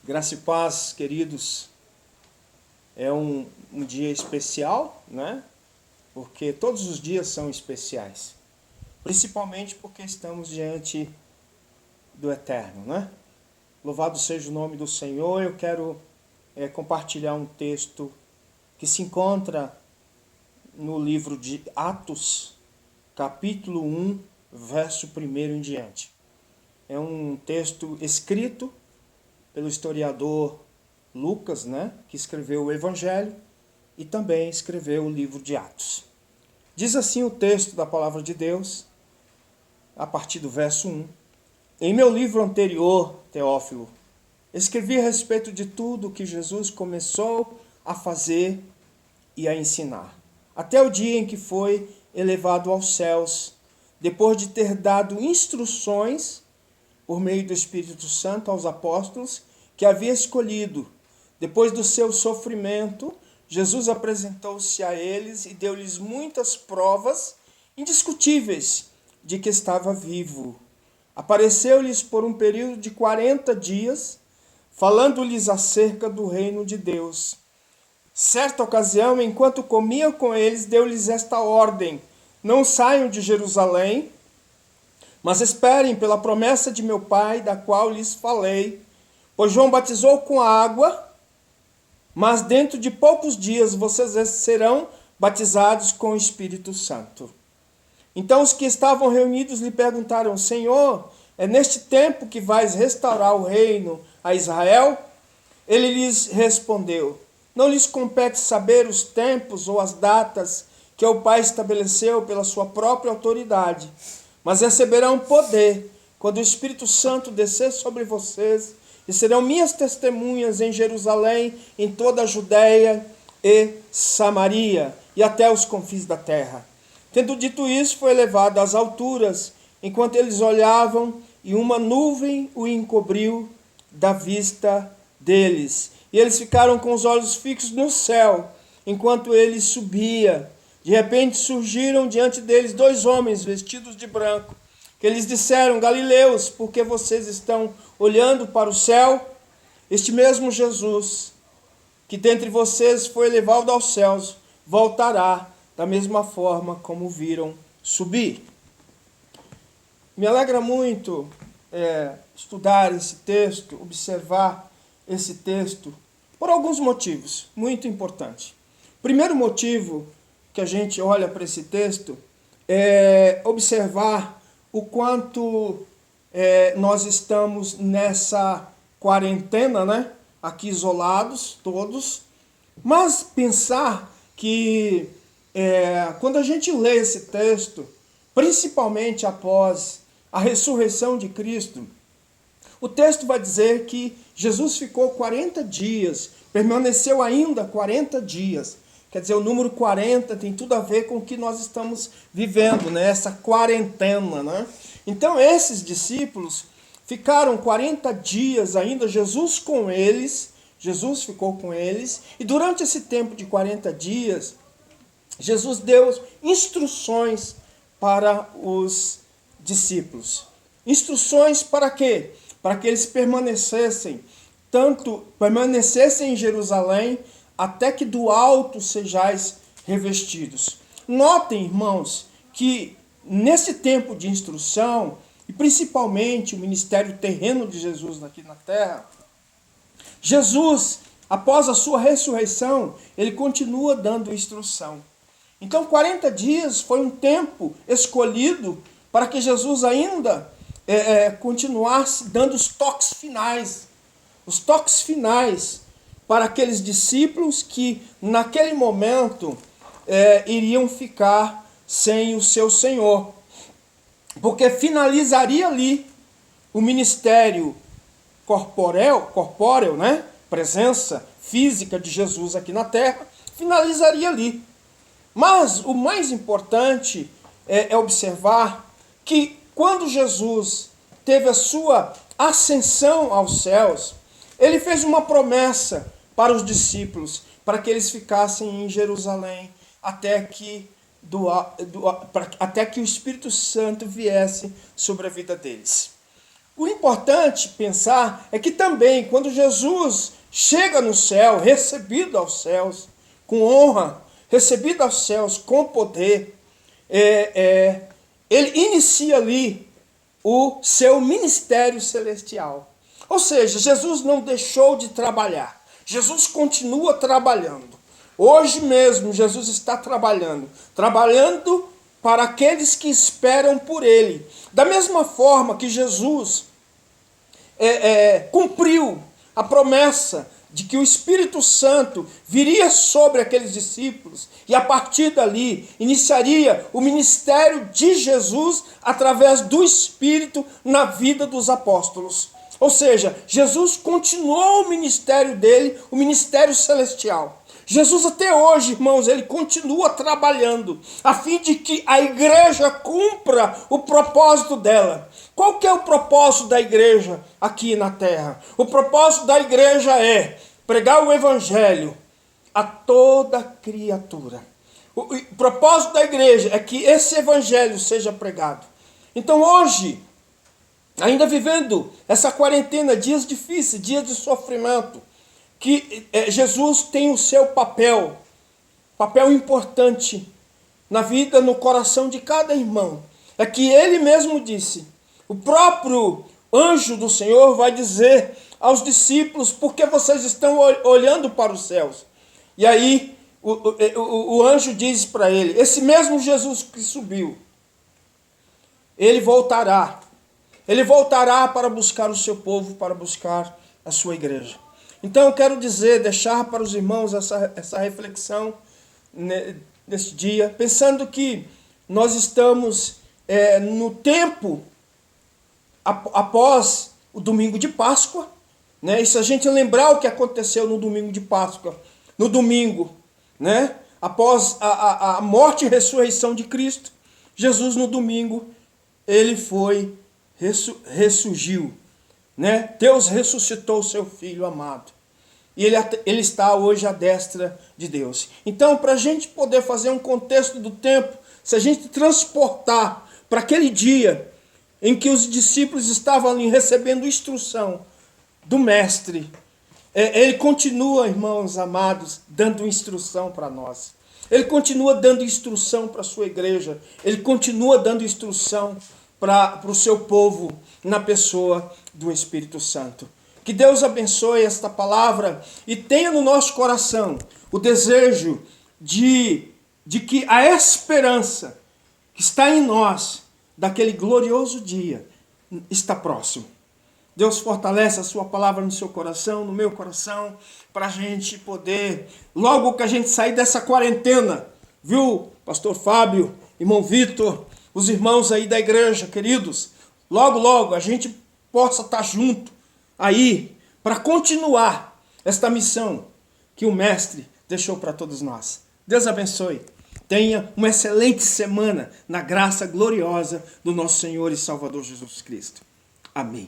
Graça e paz, queridos. É um dia especial, né? Porque todos os dias são especiais. Principalmente porque estamos diante do Eterno, né? Louvado seja o nome do Senhor. Eu quero compartilhar um texto que se encontra no livro de Atos, capítulo 1, verso 1 em diante. É um texto escrito pelo historiador Lucas, né, que escreveu o Evangelho e também escreveu o livro de Atos. Diz assim o texto da palavra de Deus, a partir do verso 1. Em meu livro anterior, Teófilo, escrevi a respeito de tudo que Jesus começou a fazer e a ensinar, até o dia em que foi elevado aos céus, depois de ter dado instruções por meio do Espírito Santo aos apóstolos que havia escolhido. Depois do seu sofrimento, Jesus apresentou-se a eles e deu-lhes muitas provas indiscutíveis de que estava vivo. Apareceu-lhes por um período de 40 dias, falando-lhes acerca do reino de Deus. Certa ocasião, enquanto comia com eles, deu-lhes esta ordem: não saiam de Jerusalém, mas esperem pela promessa de meu Pai, da qual lhes falei. Pois João batizou com água, mas dentro de poucos dias vocês serão batizados com o Espírito Santo. Então os que estavam reunidos lhe perguntaram: Senhor, é neste tempo que vais restaurar o reino a Israel? Ele lhes respondeu: não lhes compete saber os tempos ou as datas que o Pai estabeleceu pela sua própria autoridade, mas receberão poder quando o Espírito Santo descer sobre vocês, e serão minhas testemunhas em Jerusalém, em toda a Judéia e Samaria, e até os confins da terra. Tendo dito isso, foi levado às alturas, enquanto eles olhavam, e uma nuvem o encobriu da vista deles. E eles ficaram com os olhos fixos no céu, enquanto ele subia. De repente surgiram diante deles dois homens vestidos de branco, que eles disseram: Galileus, por que vocês estão olhando para o céu? Este mesmo Jesus, que dentre vocês foi elevado aos céus, voltará da mesma forma como viram subir. Me alegra muito estudar esse texto, observar esse texto, por alguns motivos muito importantes. Primeiro motivo que a gente olha para esse texto é observar o quanto nós estamos nessa quarentena, né? Aqui isolados todos, mas pensar que quando a gente lê esse texto, principalmente após a ressurreição de Cristo, o texto vai dizer que Jesus ficou 40 dias, permaneceu ainda 40 dias. Quer dizer, o número 40 tem tudo a ver com o que nós estamos vivendo, né? Essa quarentena, né? Então, esses discípulos ficaram 40 dias ainda, Jesus ficou com eles, e durante esse tempo de 40 dias, Jesus deu instruções para os discípulos. Instruções para quê? Para que eles permanecessem em Jerusalém, até que do alto sejais revestidos. Notem, irmãos, que nesse tempo de instrução, e principalmente o ministério terreno de Jesus aqui na terra, Jesus, após a sua ressurreição, ele continua dando instrução. Então 40 dias foi um tempo escolhido para que Jesus ainda continuasse dando os toques finais para aqueles discípulos que naquele momento iriam ficar sem o seu Senhor. Porque finalizaria ali o ministério corpóreo, né? Presença física de Jesus aqui na terra, finalizaria ali. Mas o mais importante é observar que quando Jesus teve a sua ascensão aos céus, ele fez uma promessa para os discípulos, para que eles ficassem em Jerusalém, até que o Espírito Santo viesse sobre a vida deles. O importante pensar é que também, quando Jesus chega no céu, recebido aos céus, com honra, recebido aos céus com poder, ele inicia ali o seu ministério celestial. Ou seja, Jesus não deixou de trabalhar. Jesus continua trabalhando. Hoje mesmo Jesus está trabalhando para aqueles que esperam por Ele. Da mesma forma que Jesus cumpriu a promessa de que o Espírito Santo viria sobre aqueles discípulos e a partir dali iniciaria o ministério de Jesus através do Espírito na vida dos apóstolos. Ou seja, Jesus continuou o ministério dele, o ministério celestial. Jesus até hoje, irmãos, ele continua trabalhando a fim de que a igreja cumpra o propósito dela. Qual que é o propósito da igreja aqui na terra? O propósito da igreja é pregar o evangelho a toda criatura. O propósito da igreja é que esse evangelho seja pregado. Então hoje, ainda vivendo essa quarentena, dias difíceis, dias de sofrimento, que Jesus tem o seu papel importante na vida, no coração de cada irmão. É que ele mesmo disse, o próprio anjo do Senhor vai dizer aos discípulos, por que vocês estão olhando para os céus? E aí o anjo diz para ele, esse mesmo Jesus que subiu, ele voltará para buscar o seu povo, para buscar a sua igreja. Então eu quero deixar para os irmãos essa reflexão nesse dia, pensando que nós estamos no tempo após o domingo de Páscoa, né? E se a gente lembrar o que aconteceu no domingo de Páscoa, no domingo, né? Após a morte e ressurreição de Cristo, Jesus no domingo, ele ressurgiu, né? Deus ressuscitou o seu Filho amado. E ele está hoje à destra de Deus. Então, para a gente poder fazer um contexto do tempo, se a gente transportar para aquele dia em que os discípulos estavam ali recebendo instrução do Mestre, ele continua, irmãos amados, dando instrução para nós. Ele continua dando instrução para a sua igreja. Ele continua dando instrução para o seu povo na pessoa do Espírito Santo. Que Deus abençoe esta palavra e tenha no nosso coração o desejo de que a esperança que está em nós, daquele glorioso dia, está próximo. Deus fortalece a sua palavra no seu coração, no meu coração, para a gente poder, logo que a gente sair dessa quarentena, viu, pastor Fábio, irmão Vitor, os irmãos aí da igreja, queridos, logo a gente possa estar junto aí para continuar esta missão que o Mestre deixou para todos nós. Deus abençoe. Tenha uma excelente semana na graça gloriosa do nosso Senhor e Salvador Jesus Cristo. Amém.